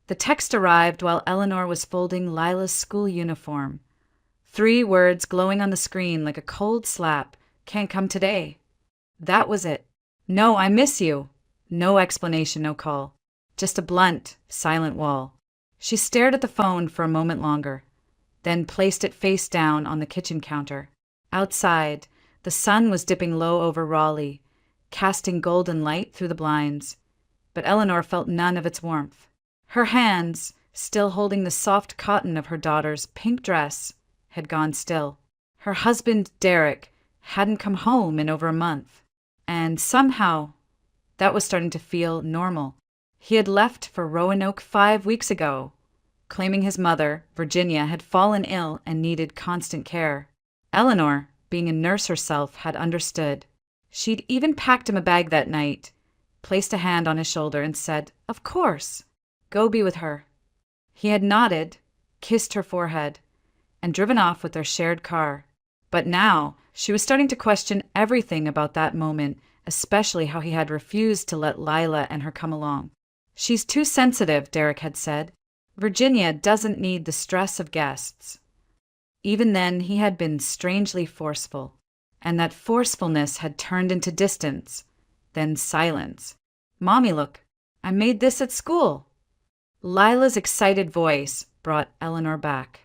The text arrived while Eleanor was folding Lila's school uniform. 3 words glowing on the screen like a cold slap. Can't come today. That was it. No, I miss you. No explanation, no call. Just a blunt, silent wall. She stared at the phone for a moment longer, then placed it face down on the kitchen counter. Outside, the sun was dipping low over Raleigh, casting golden light through the blinds, but Eleanor felt none of its warmth. Her hands, still holding the soft cotton of her daughter's pink dress, had gone still. Her husband, Derek, hadn't come home in over a month, and somehow that was starting to feel normal. He had left for Roanoke 5 weeks ago, claiming his mother, Virginia, had fallen ill and needed constant care. Eleanor, being a nurse herself, had understood. She'd even packed him a bag that night, placed a hand on his shoulder, and said, "Of course, go be with her." He had nodded, kissed her forehead, and driven off with their shared car. But now she was starting to question everything about that moment, especially how he had refused to let Lila and her come along. "She's too sensitive," Derek had said. "Virginia doesn't need the stress of guests." Even then, he had been strangely forceful, and that forcefulness had turned into distance, then silence. "Mommy, look, I made this at school." Lila's excited voice brought Eleanor back.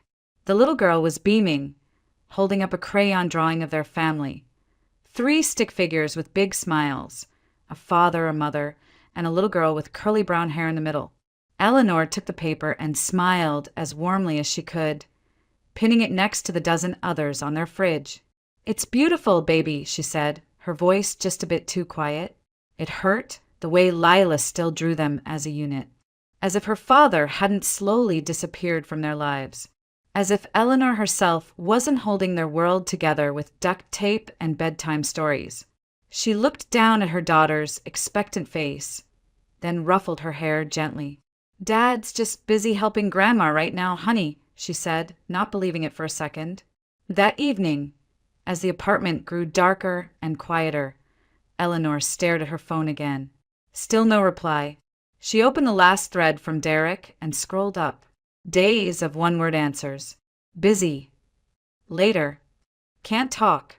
The little girl was beaming, holding up a crayon drawing of their family. 3 stick figures with big smiles, a father, a mother, and a little girl with curly brown hair in the middle. Eleanor took the paper and smiled as warmly as she could, pinning it next to the dozen others on their fridge. "It's beautiful, baby," she said, her voice just a bit too quiet. It hurt, the way Lila still drew them as a unit. As if her father hadn't slowly disappeared from their lives. As if Eleanor herself wasn't holding their world together with duct tape and bedtime stories. She looked down at her daughter's expectant face, then ruffled her hair gently. "Dad's just busy helping Grandma right now, honey," she said, not believing it for a second. That evening, as the apartment grew darker and quieter, Eleanor stared at her phone again. Still no reply. She opened the last thread from Derek and scrolled up. Days of one-word answers. Busy. Later. Can't talk.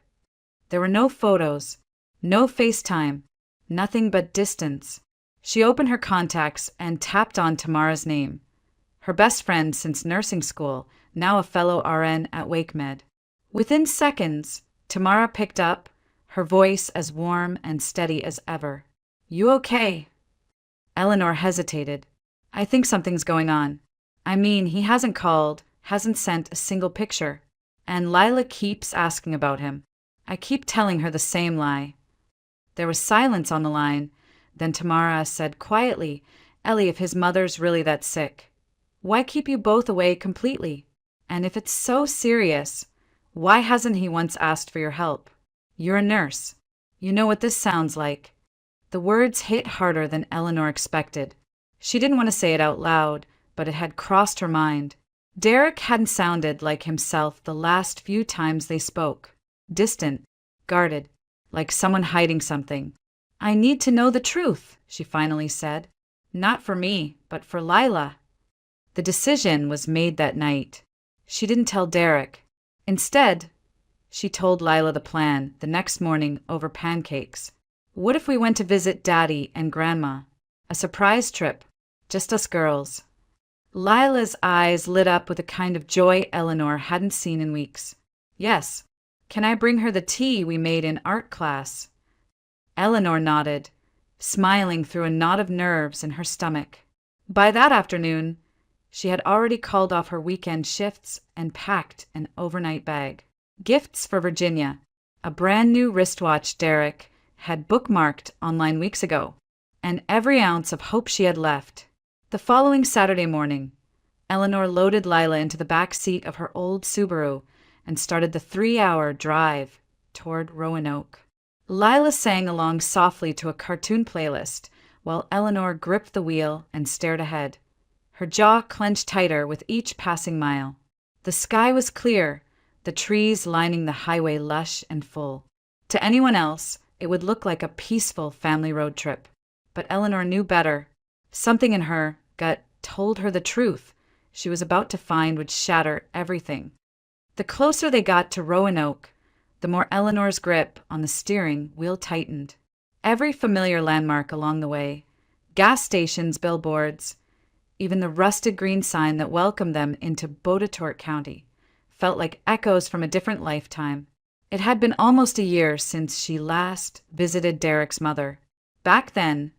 There were no photos, no FaceTime, nothing but distance. She opened her contacts and tapped on Tamara's name. Her best friend since nursing school, now a fellow RN at WakeMed. Within seconds, Tamara picked up, her voice as warm and steady as ever. "You okay?" Eleanor hesitated. "I think something's going on. I mean, he hasn't called, hasn't sent a single picture. And Lila keeps asking about him. I keep telling her the same lie." There was silence on the line. Then Tamara said quietly, "Ellie, if his mother's really that sick, why keep you both away completely? And if it's so serious, why hasn't he once asked for your help? You're a nurse. You know what this sounds like." The words hit harder than Eleanor expected. She didn't want to say it out loud, but it had crossed her mind. Derek hadn't sounded like himself the last few times they spoke. Distant, guarded, like someone hiding something. "I need to know the truth," she finally said. "Not for me, but for Lila." The decision was made that night. She didn't tell Derek. Instead, she told Lila the plan the next morning over pancakes. "What if we went to visit Daddy and Grandma? A surprise trip, just us girls." Lila's eyes lit up with a kind of joy Eleanor hadn't seen in weeks. "Yes. Can I bring her the tea we made in art class?" Eleanor nodded, smiling through a knot of nerves in her stomach. By that afternoon, she had already called off her weekend shifts and packed an overnight bag. Gifts for Virginia, a brand new wristwatch Derek had bookmarked online weeks ago, and every ounce of hope she had left. The following Saturday morning, Eleanor loaded Lila into the back seat of her old Subaru and started the 3-hour drive toward Roanoke. Lila sang along softly to a cartoon playlist while Eleanor gripped the wheel and stared ahead, her jaw clenched tighter with each passing mile. The sky was clear, the trees lining the highway lush and full. To anyone else, it would look like a peaceful family road trip. But Eleanor knew better. Something in her gut told her the truth she was about to find would shatter everything. The closer they got to Roanoke, the more Eleanor's grip on the steering wheel tightened. Every familiar landmark along the way, gas stations, billboards, even the rusted green sign that welcomed them into Botetourt County, felt like echoes from a different lifetime. It had been almost a year since she last visited Derek's mother. Back then,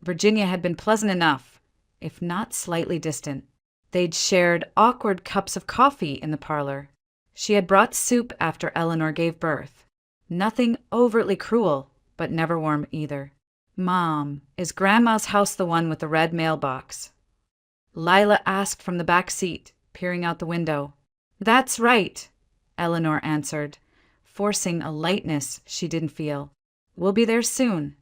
Virginia had been pleasant enough, if not slightly distant. They'd shared awkward cups of coffee in the parlor. She had brought soup after Eleanor gave birth. Nothing overtly cruel, but never warm either. "Mom, is Grandma's house the one with the red mailbox?" Lila asked from the back seat, peering out the window. "That's right," Eleanor answered, forcing a lightness she didn't feel. "We'll be there soon."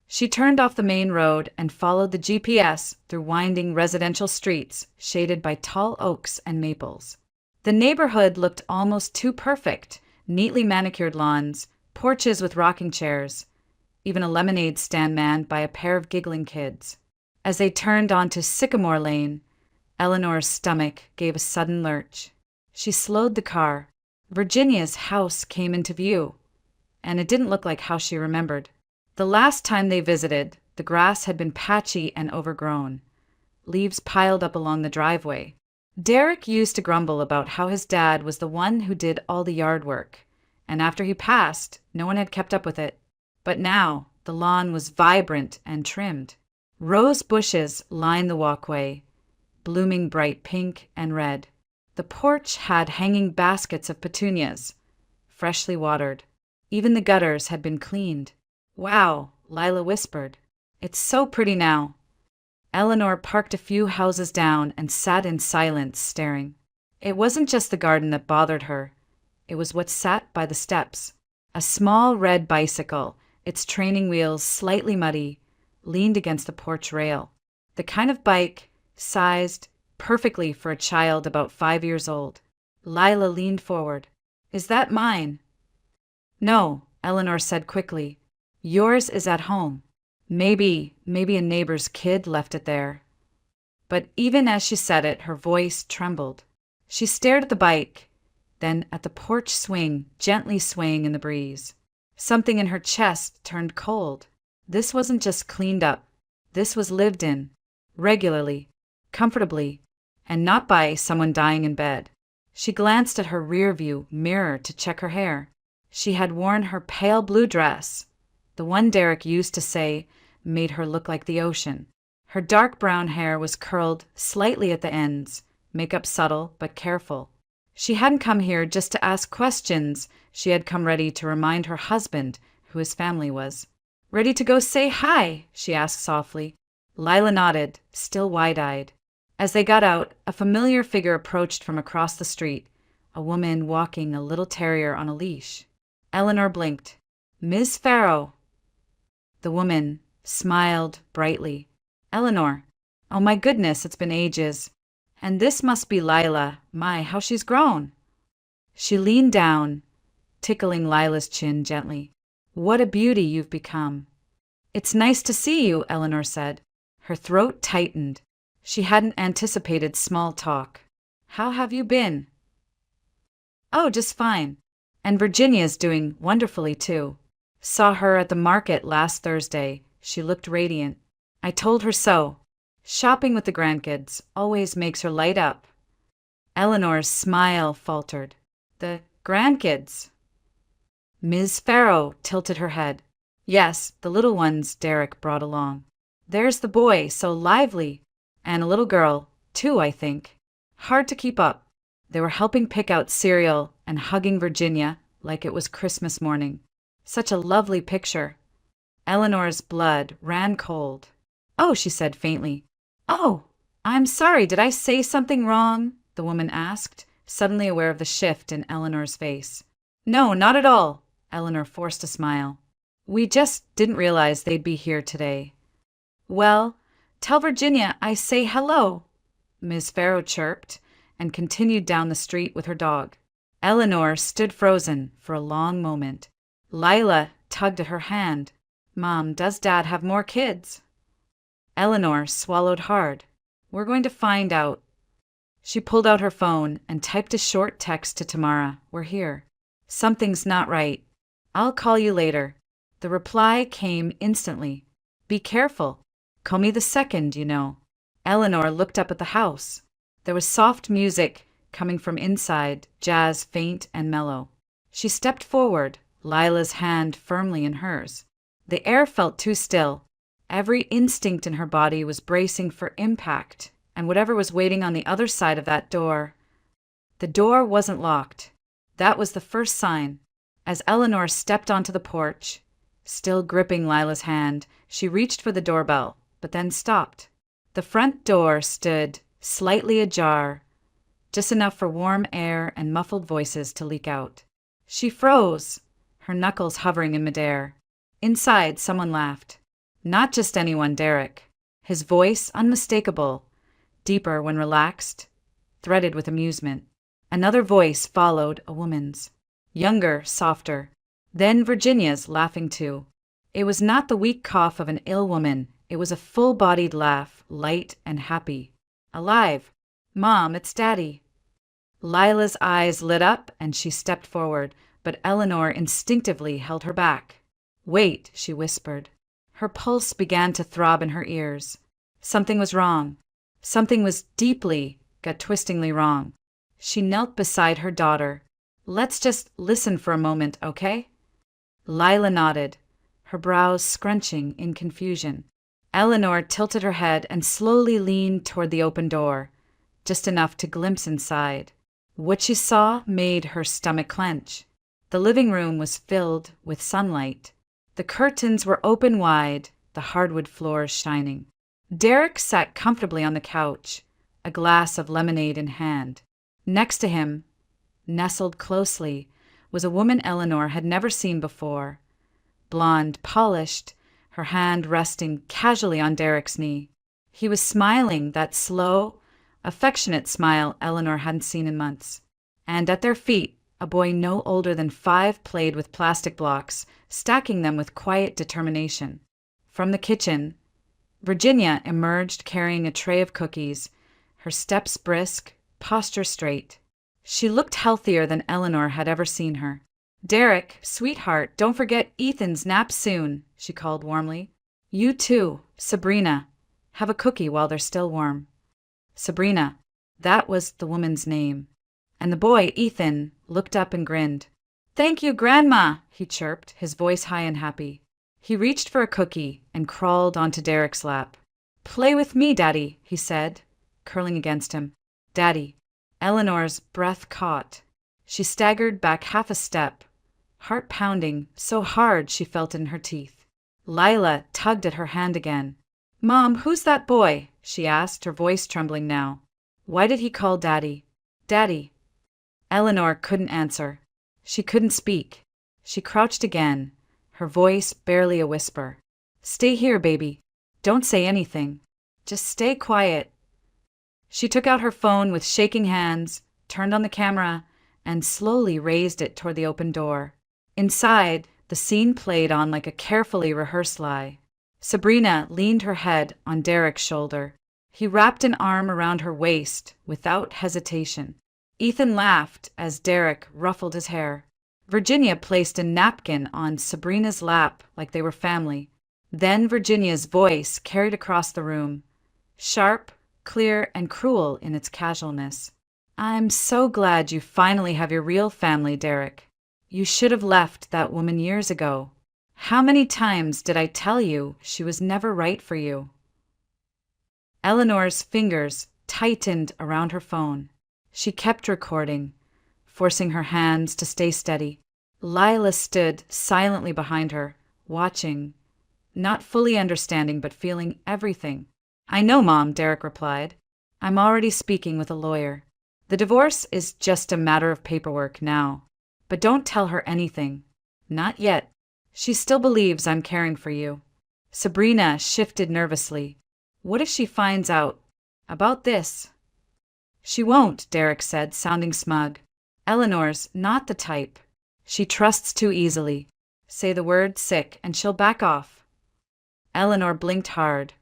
She turned off the main road and followed the GPS through winding residential streets shaded by tall oaks and maples. The neighborhood looked almost too perfect, neatly manicured lawns, porches with rocking chairs, even a lemonade stand manned by a pair of giggling kids. As they turned onto Sycamore Lane, Eleanor's stomach gave a sudden lurch. She slowed the car. Virginia's house came into view, and it didn't look like how she remembered. The last time they visited, the grass had been patchy and overgrown, leaves piled up along the driveway. Derek used to grumble about how his dad was the one who did all the yard work, and after he passed, no one had kept up with it. But now, the lawn was vibrant and trimmed. Rose bushes lined the walkway, blooming bright pink and red. The porch had hanging baskets of petunias, freshly watered. Even the gutters had been cleaned. "Wow," Lila whispered. "It's so pretty now." Eleanor parked a few houses down and sat in silence, staring. It wasn't just the garden that bothered her. It was what sat by the steps. A small red bicycle, its training wheels slightly muddy, leaned against the porch rail. The kind of bike sized perfectly for a child about 5 years old. Lila leaned forward. "Is that mine?" "No," Eleanor said quickly. "Yours is at home. Maybe a neighbor's kid left it there." But even as she said it, her voice trembled. She stared at the bike, then at the porch swing, gently swaying in the breeze. Something in her chest turned cold. This wasn't just cleaned up. This was lived in, regularly, comfortably, and not by someone dying in bed. She glanced at her rearview mirror to check her hair. She had worn her pale blue dress, the one Derek used to say made her look like the ocean. Her dark brown hair was curled slightly at the ends, makeup subtle but careful. She hadn't come here just to ask questions. She had come ready to remind her husband who his family was. "Ready to go say hi?" she asked softly. Lila nodded, still wide-eyed. As they got out, a familiar figure approached from across the street, a woman walking a little terrier on a leash. Eleanor blinked. "Miss Farrow." The woman smiled brightly. "Eleanor. Oh my goodness, it's been ages. And this must be Lila. My, how she's grown." She leaned down, tickling Lila's chin gently. "What a beauty you've become." "It's nice to see you," Eleanor said. Her throat tightened. She hadn't anticipated small talk. "How have you been?" "Oh, just fine. And Virginia's doing wonderfully, too. Saw her at the market last Thursday. She looked radiant. I told her so. Shopping with the grandkids always makes her light up." Eleanor's smile faltered. "The grandkids?" Ms. Farrow tilted her head. "Yes, the little ones Derek brought along. There's the boy, so lively. And a little girl, too, I think. Hard to keep up." They were helping pick out cereal and hugging Virginia like it was Christmas morning. Such a lovely picture. Eleanor's blood ran cold. "Oh," she said faintly. "Oh, I'm sorry, did I say something wrong?" the woman asked, suddenly aware of the shift in Eleanor's face. "No, not at all." Eleanor forced a smile. "We just didn't realize they'd be here today." "Well, tell Virginia I say hello," Ms. Farrow chirped, and continued down the street with her dog. Eleanor stood frozen for a long moment. Lila tugged at her hand. "Mom, does Dad have more kids?" Eleanor swallowed hard. We're going to find out. She pulled out her phone and typed a short text to Tamara. We're here. Something's not right. I'll call you later. The reply came instantly. Be careful. Call me the second, you know. Eleanor looked up at the house. There was soft music coming from inside, jazz faint and mellow. She stepped forward, Lila's hand firmly in hers. The air felt too still. Every instinct in her body was bracing for impact, and whatever was waiting on the other side of that door. The door wasn't locked. That was the first sign. As Eleanor stepped onto the porch, still gripping Lila's hand, she reached for the doorbell, but then stopped. The front door stood slightly ajar, just enough for warm air and muffled voices to leak out. She froze, her knuckles hovering in midair. Inside, someone laughed. Not just anyone, Derek. His voice unmistakable, deeper when relaxed, threaded with amusement. Another voice followed, a woman's. Younger, softer. Then Virginia's, laughing too. It was not the weak cough of an ill woman. It was a full-bodied laugh, light and happy. Alive. Mom, it's Daddy. Lila's eyes lit up and she stepped forward, but Eleanor instinctively held her back. Wait, she whispered. Her pulse began to throb in her ears. Something was wrong. Something was deeply, gut-twistingly wrong. She knelt beside her daughter. Let's just listen for a moment, okay? Lila nodded, her brows scrunching in confusion. Eleanor tilted her head and slowly leaned toward the open door, just enough to glimpse inside. What she saw made her stomach clench. The living room was filled with sunlight. The curtains were open wide, the hardwood floors shining. Derek sat comfortably on the couch, a glass of lemonade in hand. Next to him, nestled closely, was a woman Eleanor had never seen before. Blonde, polished, her hand resting casually on Derek's knee. He was smiling, that slow, affectionate smile Eleanor hadn't seen in months. And at their feet, a boy no older than 5 played with plastic blocks, stacking them with quiet determination. From the kitchen, Virginia emerged carrying a tray of cookies, her steps brisk, posture straight. She looked healthier than Eleanor had ever seen her. Derek, sweetheart, don't forget Ethan's nap soon, she called warmly. You too, Sabrina. Have a cookie while they're still warm. Sabrina, that was the woman's name. And the boy, Ethan, looked up and grinned. Thank you, Grandma, he chirped, his voice high and happy. He reached for a cookie and crawled onto Derek's lap. Play with me, Daddy, he said, curling against him. Daddy. Eleanor's breath caught. She staggered back half a step, heart pounding so hard she felt it in her teeth. Lila tugged at her hand again. Mom, who's that boy? She asked, her voice trembling now. Why did he call Daddy? Daddy. Eleanor couldn't answer. She couldn't speak. She crouched again, her voice barely a whisper. Stay here, baby. Don't say anything. Just stay quiet. She took out her phone with shaking hands, turned on the camera, and slowly raised it toward the open door. Inside, the scene played on like a carefully rehearsed lie. Sabrina leaned her head on Derek's shoulder. He wrapped an arm around her waist without hesitation. Ethan laughed as Derek ruffled his hair. Virginia placed a napkin on Sabrina's lap like they were family. Then Virginia's voice carried across the room, sharp, clear, and cruel in its casualness. I'm so glad you finally have your real family, Derek. You should have left that woman years ago. How many times did I tell you she was never right for you? Eleanor's fingers tightened around her phone. She kept recording, forcing her hands to stay steady. Lila stood silently behind her, watching, not fully understanding but feeling everything. I know, Mom, Derek replied. I'm already speaking with a lawyer. The divorce is just a matter of paperwork now. But don't tell her anything. Not yet. She still believes I'm caring for you. Sabrina shifted nervously. What if she finds out about this? She won't, Derek said, sounding smug. Eleanor's not the type. She trusts too easily. Say the word sick and she'll back off. Eleanor blinked hard,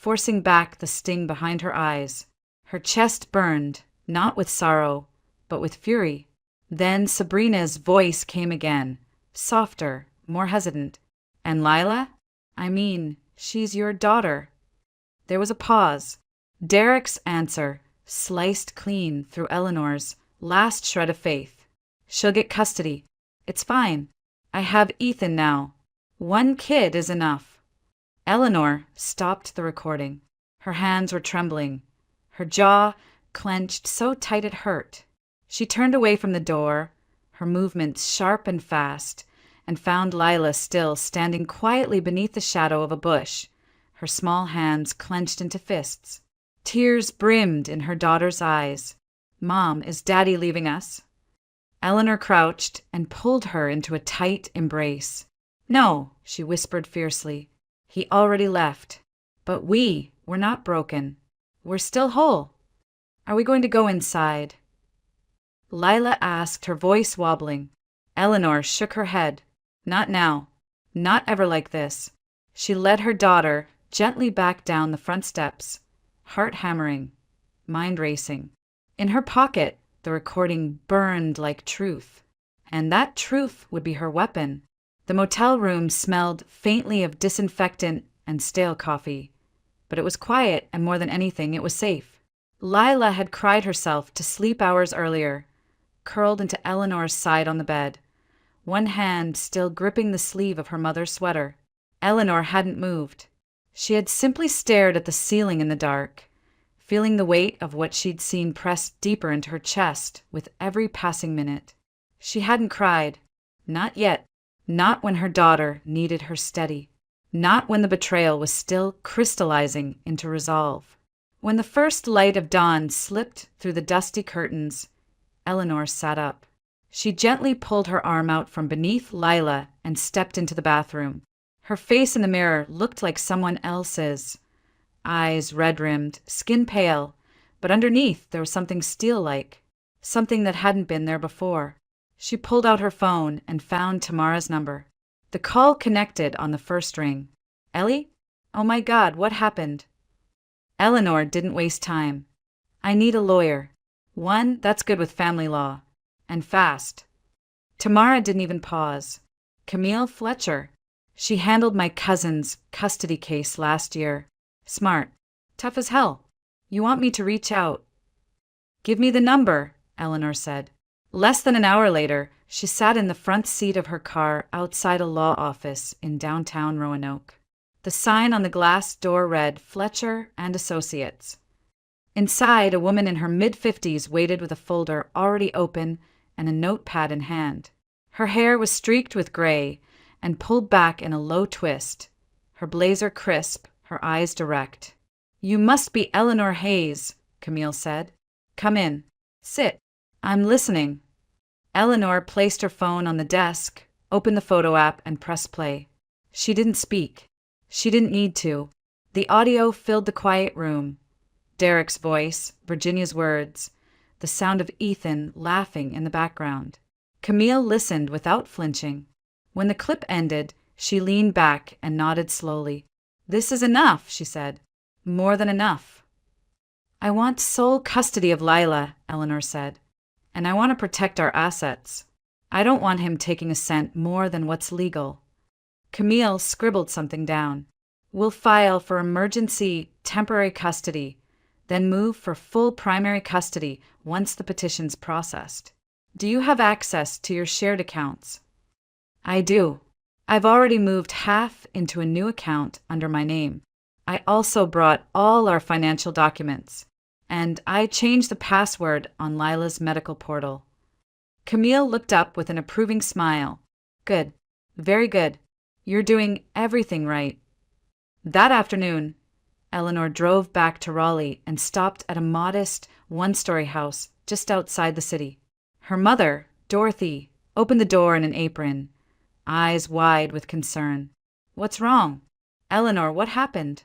forcing back the sting behind her eyes. Her chest burned, not with sorrow, but with fury. Then Sabrina's voice came again, softer, more hesitant. And Lila? I mean, she's your daughter. There was a pause. Derek's answer sliced clean through Eleanor's last shred of faith. She'll get custody. It's fine. I have Ethan now. One kid is enough. Eleanor stopped the recording. Her hands were trembling. Her jaw clenched so tight it hurt. She turned away from the door, her movements sharp and fast, and found Lila still standing quietly beneath the shadow of a bush, her small hands clenched into fists. Tears brimmed in her daughter's eyes. Mom, is Daddy leaving us? Eleanor crouched and pulled her into a tight embrace. No, she whispered fiercely. He already left. But we're not broken. We're still whole. Are we going to go inside? Lila asked, her voice wobbling. Eleanor shook her head. Not now. Not ever like this. She led her daughter gently back down the front steps, heart hammering, mind racing. In her pocket, the recording burned like truth. And that truth would be her weapon. The motel room smelled faintly of disinfectant and stale coffee. But it was quiet, and more than anything, it was safe. Lila had cried herself to sleep hours earlier, curled into Eleanor's side on the bed, one hand still gripping the sleeve of her mother's sweater. Eleanor hadn't moved. She had simply stared at the ceiling in the dark, feeling the weight of what she'd seen pressed deeper into her chest with every passing minute. She hadn't cried. Not yet. Not when her daughter needed her steady. Not when the betrayal was still crystallizing into resolve. When the first light of dawn slipped through the dusty curtains, Eleanor sat up. She gently pulled her arm out from beneath Lila and stepped into the bathroom. Her face in the mirror looked like someone else's. Eyes red-rimmed, skin pale, but underneath there was something steel-like, something that hadn't been there before. She pulled out her phone and found Tamara's number. The call connected on the first ring. Ellie? Oh my God, what happened? Eleanor didn't waste time. I need a lawyer. One that's good with family law. And fast. Tamara didn't even pause. Camille Fletcher. She handled my cousin's custody case last year. Smart. Tough as hell. You want me to reach out? Give me the number, Eleanor said. Less than an hour later, she sat in the front seat of her car outside a law office in downtown Roanoke. The sign on the glass door read Fletcher and Associates. Inside, a woman in her mid-50s waited with a folder already open and a notepad in hand. Her hair was streaked with gray and pulled back in a low twist, her blazer crisp, her eyes direct. You must be Eleanor Hayes, Camille said. Come in. Sit. I'm listening. Eleanor placed her phone on the desk, opened the photo app, and pressed play. She didn't speak. She didn't need to. The audio filled the quiet room. Derek's voice, Virginia's words, the sound of Ethan laughing in the background. Camille listened without flinching. When the clip ended, she leaned back and nodded slowly. This is enough, she said. More than enough. I want sole custody of Lila, Eleanor said. And I want to protect our assets. I don't want him taking a cent more than what's legal. Camille scribbled something down. We'll file for emergency temporary custody, then move for full primary custody once the petition's processed. Do you have access to your shared accounts? I do. I've already moved half into a new account under my name. I also brought all our financial documents, and I changed the password on Lila's medical portal. Camille looked up with an approving smile. Good. Very good. You're doing everything right. That afternoon, Eleanor drove back to Raleigh and stopped at a modest one-story house just outside the city. Her mother, Dorothy, opened the door in an apron, eyes wide with concern. What's wrong? Eleanor, what happened?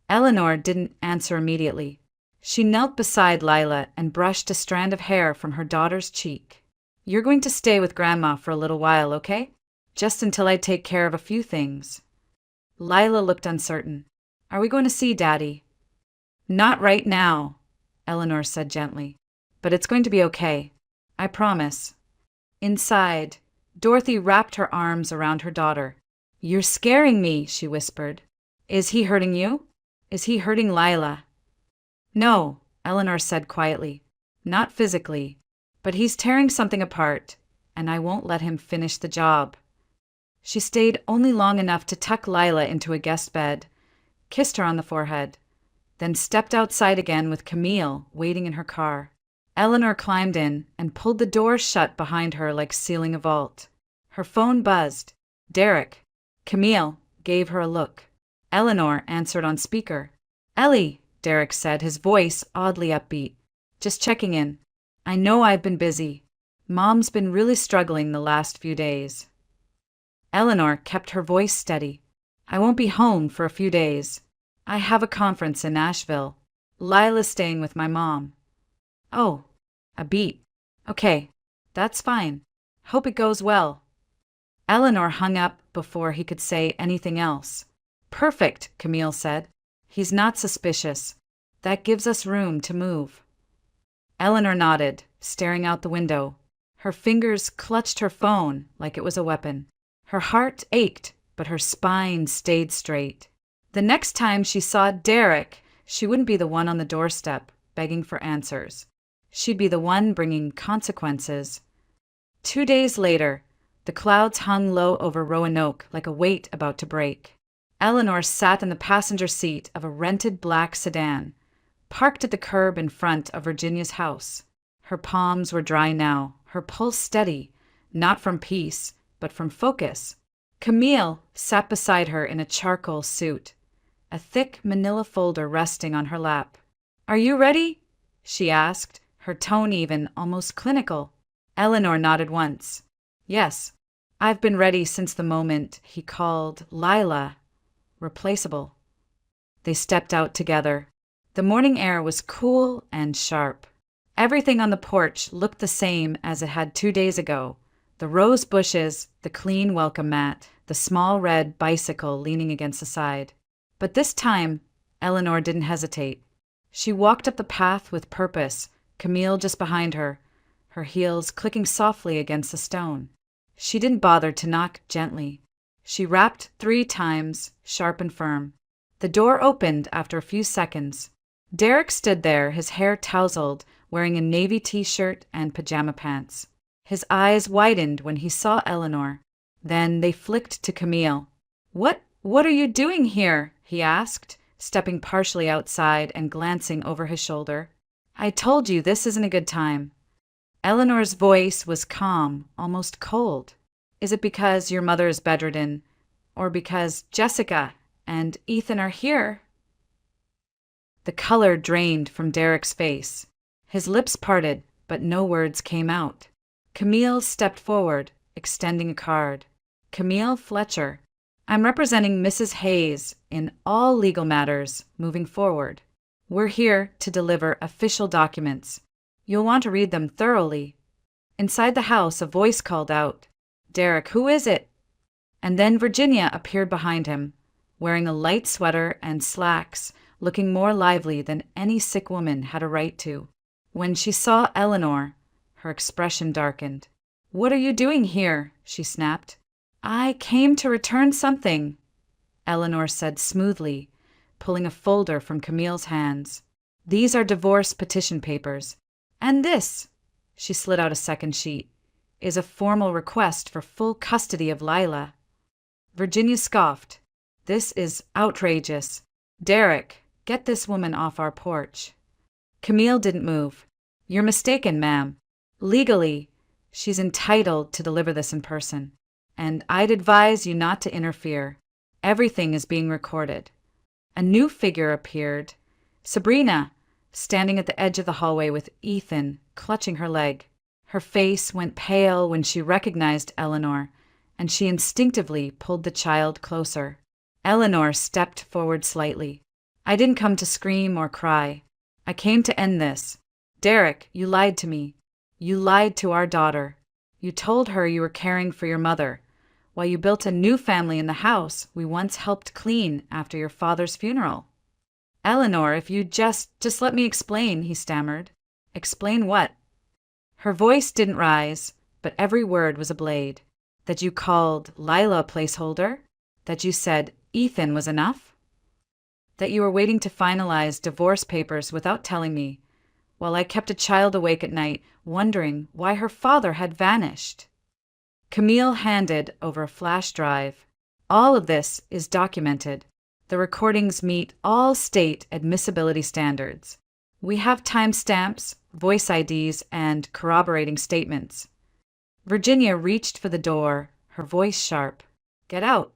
Eleanor didn't answer immediately. She knelt beside Lila and brushed a strand of hair from her daughter's cheek. You're going to stay with Grandma for a little while, okay? Just until I take care of a few things. Lila looked uncertain. Are we going to see Daddy? Not right now, Eleanor said gently. But it's going to be okay. I promise. Inside, Dorothy wrapped her arms around her daughter. You're scaring me, she whispered. Is he hurting you? Is he hurting Lila? No, Eleanor said quietly. Not physically. But he's tearing something apart, and I won't let him finish the job. She stayed only long enough to tuck Lila into a guest bed, kissed her on the forehead, then stepped outside again with Camille waiting in her car. Eleanor climbed in and pulled the door shut behind her like sealing a vault. Her phone buzzed. Derek. Camille gave her a look. Eleanor answered on speaker. Ellie, Derek said, his voice oddly upbeat. Just checking in. I know I've been busy. Mom's been really struggling the last few days. Eleanor kept her voice steady. I won't be home for a few days. I have a conference in Nashville. Lila's staying with my mom. Oh, a beat. Okay, that's fine. Hope it goes well. Eleanor hung up before he could say anything else. Perfect, Camille said. He's not suspicious. That gives us room to move. Eleanor nodded, staring out the window. Her fingers clutched her phone like it was a weapon. Her heart ached, but her spine stayed straight. The next time she saw Derek, she wouldn't be the one on the doorstep, begging for answers. She'd be the one bringing consequences. 2 days later, the clouds hung low over Roanoke like a weight about to break. Eleanor sat in the passenger seat of a rented black sedan, parked at the curb in front of Virginia's house. Her palms were dry now, her pulse steady, not from peace, but from focus. Camille sat beside her in a charcoal suit, a thick manila folder resting on her lap. Are you ready? She asked, her tone even almost clinical. Eleanor nodded once. Yes, I've been ready since the moment he called Lila replaceable. They stepped out together. The morning air was cool and sharp. Everything on the porch looked the same as it had 2 days ago. The rose bushes, the clean welcome mat, the small red bicycle leaning against the side. But this time, Eleanor didn't hesitate. She walked up the path with purpose, Camille just behind her, her heels clicking softly against the stone. She didn't bother to knock gently. She rapped 3 times, sharp and firm. The door opened after a few seconds. Derek stood there, his hair tousled, wearing a navy t-shirt and pajama pants. His eyes widened when he saw Eleanor. Then they flicked to Camille. What are you doing here? He asked, stepping partially outside and glancing over his shoulder. I told you this isn't a good time. Eleanor's voice was calm, almost cold. Is it because your mother is bedridden, or because Jessica and Ethan are here? The color drained from Derek's face. His lips parted, but no words came out. Camille stepped forward, extending a card. Camille Fletcher. I'm representing Mrs. Hayes in all legal matters moving forward. We're here to deliver official documents. You'll want to read them thoroughly. Inside the house, a voice called out, Derek, who is it? And then Virginia appeared behind him, wearing a light sweater and slacks, looking more lively than any sick woman had a right to. When she saw Eleanor, her expression darkened. What are you doing here? She snapped. I came to return something, Eleanor said smoothly, pulling a folder from Camille's hands. These are divorce petition papers. And this, she slid out a second sheet, is a formal request for full custody of Lila. Virginia scoffed. This is outrageous. Derek, get this woman off our porch. Camille didn't move. You're mistaken, ma'am. Legally, she's entitled to deliver this in person, and I'd advise you not to interfere. Everything is being recorded. A new figure appeared. Sabrina, standing at the edge of the hallway with Ethan, clutching her leg. Her face went pale when she recognized Eleanor, and she instinctively pulled the child closer. Eleanor stepped forward slightly. I didn't come to scream or cry. I came to end this. Derek, you lied to me. You lied to our daughter. You told her you were caring for your mother, while you built a new family in the house we once helped clean after your father's funeral. Eleanor, if you just let me explain, he stammered. Explain what? Her voice didn't rise, but every word was a blade. That you called Lila a placeholder? That you said Ethan was enough? That you were waiting to finalize divorce papers without telling me, while I kept a child awake at night, wondering why her father had vanished. Camille handed over a flash drive. All of this is documented. The recordings meet all state admissibility standards. We have timestamps, voice IDs, and corroborating statements. Virginia reached for the door, her voice sharp. Get out.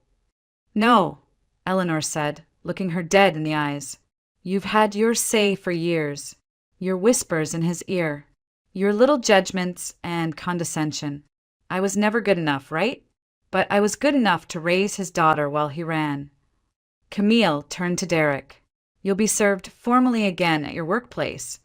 No, Eleanor said, looking her dead in the eyes. You've had your say for years. Your whispers in his ear. Your little judgments and condescension. I was never good enough, right? But I was good enough to raise his daughter while he ran. Camille turned to Derek. You'll be served formally again at your workplace,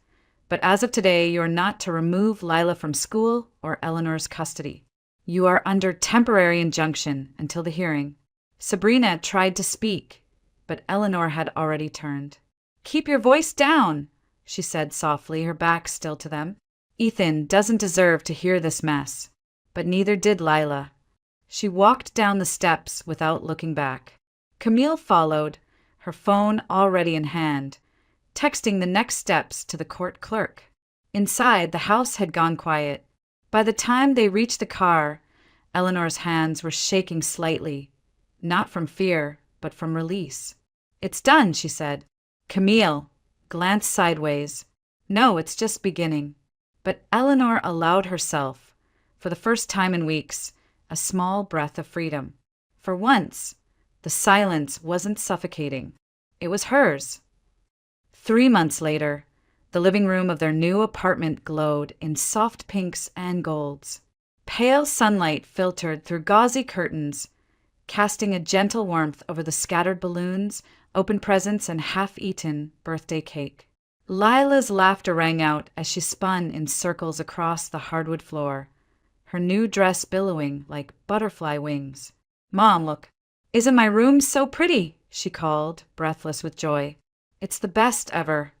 but as of today, you are not to remove Lila from school or Eleanor's custody. You are under temporary injunction until the hearing. Sabrina tried to speak, but Eleanor had already turned. Keep your voice down, she said softly, her back still to them. Ethan doesn't deserve to hear this mess, but neither did Lila. She walked down the steps without looking back. Camille followed, her phone already in hand, texting the next steps to the court clerk. Inside, the house had gone quiet. By the time they reached the car, Eleanor's hands were shaking slightly, not from fear, but from release. It's done, she said. Camille glanced sideways. No, it's just beginning. But Eleanor allowed herself, for the first time in weeks, a small breath of freedom. For once, the silence wasn't suffocating. It was hers. 3 months later, the living room of their new apartment glowed in soft pinks and golds. Pale sunlight filtered through gauzy curtains, casting a gentle warmth over the scattered balloons, open presents, and half-eaten birthday cake. Lila's laughter rang out as she spun in circles across the hardwood floor, her new dress billowing like butterfly wings. Mom, look. Isn't my room so pretty? She called, breathless with joy. It's the best ever.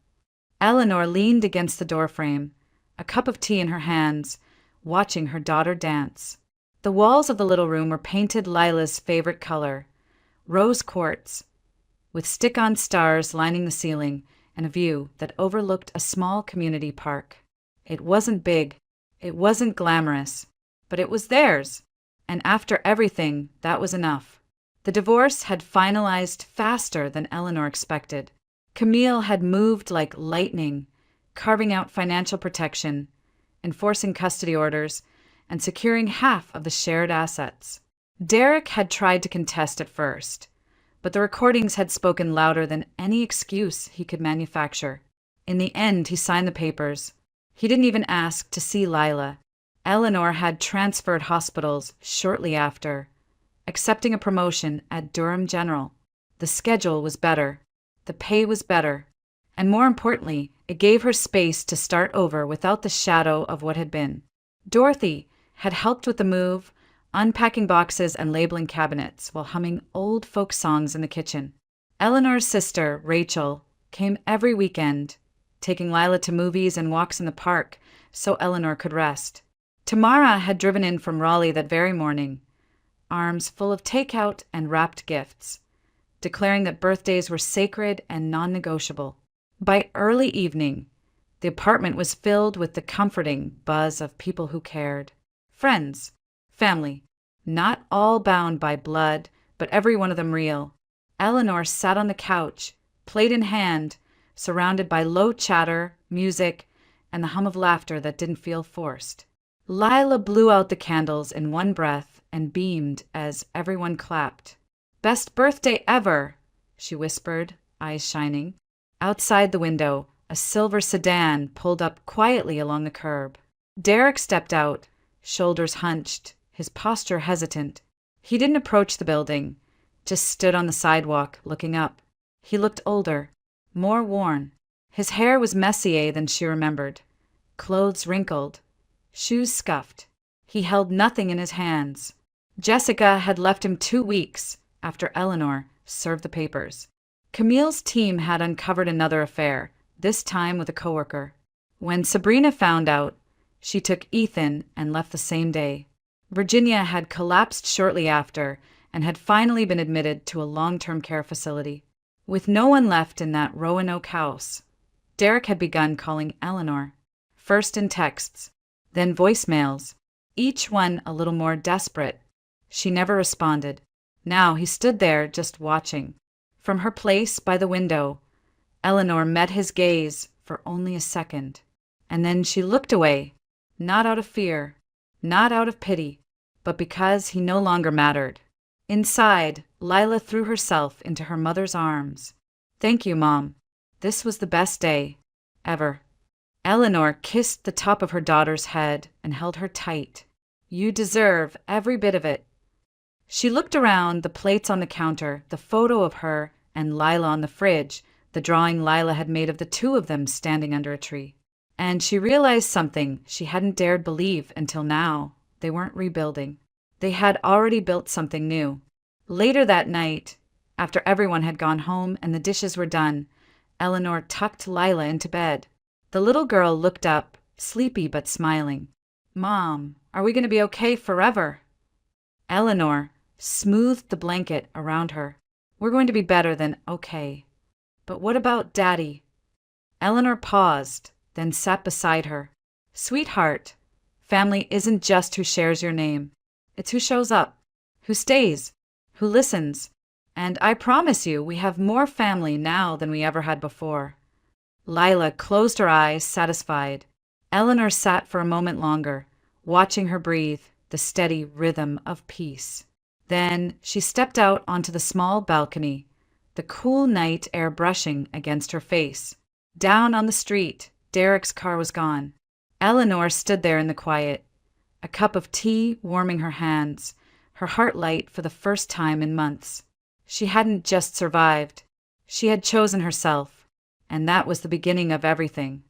Eleanor leaned against the doorframe, a cup of tea in her hands, watching her daughter dance. The walls of the little room were painted Lila's favorite color, rose quartz, with stick-on stars lining the ceiling and a view that overlooked a small community park. It wasn't big, it wasn't glamorous, but it was theirs, and after everything, that was enough. The divorce had finalized faster than Eleanor expected. Camille had moved like lightning, carving out financial protection, enforcing custody orders, and securing half of the shared assets. Derek had tried to contest at first, but the recordings had spoken louder than any excuse he could manufacture. In the end, he signed the papers. He didn't even ask to see Lila. Eleanor had transferred hospitals shortly after, accepting a promotion at Durham General. The schedule was better, the pay was better, and more importantly, it gave her space to start over without the shadow of what had been. Dorothy had helped with the move, unpacking boxes and labeling cabinets while humming old folk songs in the kitchen. Eleanor's sister, Rachel, came every weekend, taking Lila to movies and walks in the park so Eleanor could rest. Tamara had driven in from Raleigh that very morning, arms full of takeout and wrapped gifts, declaring that birthdays were sacred and non-negotiable. By early evening, the apartment was filled with the comforting buzz of people who cared. Friends, family, not all bound by blood, but every one of them real. Eleanor sat on the couch, plate in hand, surrounded by low chatter, music, and the hum of laughter that didn't feel forced. Lila blew out the candles in one breath and beamed as everyone clapped. "Best birthday ever," she whispered, eyes shining. Outside the window, a silver sedan pulled up quietly along the curb. Derek stepped out, shoulders hunched, his posture hesitant. He didn't approach the building, just stood on the sidewalk, looking up. He looked older, more worn. His hair was messier than she remembered, clothes wrinkled, shoes scuffed. He held nothing in his hands. Jessica had left him 2 weeks after Eleanor served the papers. Camille's team had uncovered another affair, this time with a coworker. When Sabrina found out, she took Ethan and left the same day. Virginia had collapsed shortly after and had finally been admitted to a long-term care facility. With no one left in that Roanoke house, Derek had begun calling Eleanor, first in texts, then voicemails, each one a little more desperate. She never responded. Now he stood there just watching. From her place by the window, Eleanor met his gaze for only a second, and then she looked away, not out of fear, not out of pity, but because he no longer mattered. Inside, Lila threw herself into her mother's arms. "Thank you, Mom. This was the best day ever." Eleanor kissed the top of her daughter's head and held her tight. "You deserve every bit of it." She looked around, the plates on the counter, the photo of her and Lila on the fridge, the drawing Lila had made of the two of them standing under a tree. And she realized something she hadn't dared believe until now. They weren't rebuilding. They had already built something new. Later that night, after everyone had gone home and the dishes were done, Eleanor tucked Lila into bed. The little girl looked up, sleepy but smiling. "Mom, are we going to be okay forever?" Eleanor smoothed the blanket around her. "We're going to be better than okay. But what about Daddy?" Eleanor paused, then sat beside her. "Sweetheart, family isn't just who shares your name. It's who shows up, who stays, who listens. And I promise you, we have more family now than we ever had before." Lila closed her eyes, satisfied. Eleanor sat for a moment longer, watching her breathe, the steady rhythm of peace. Then she stepped out onto the small balcony, the cool night air brushing against her face. Down on the street, Derek's car was gone. Eleanor stood there in the quiet, a cup of tea warming her hands, her heart light for the first time in months. She hadn't just survived. She had chosen herself, and that was the beginning of everything.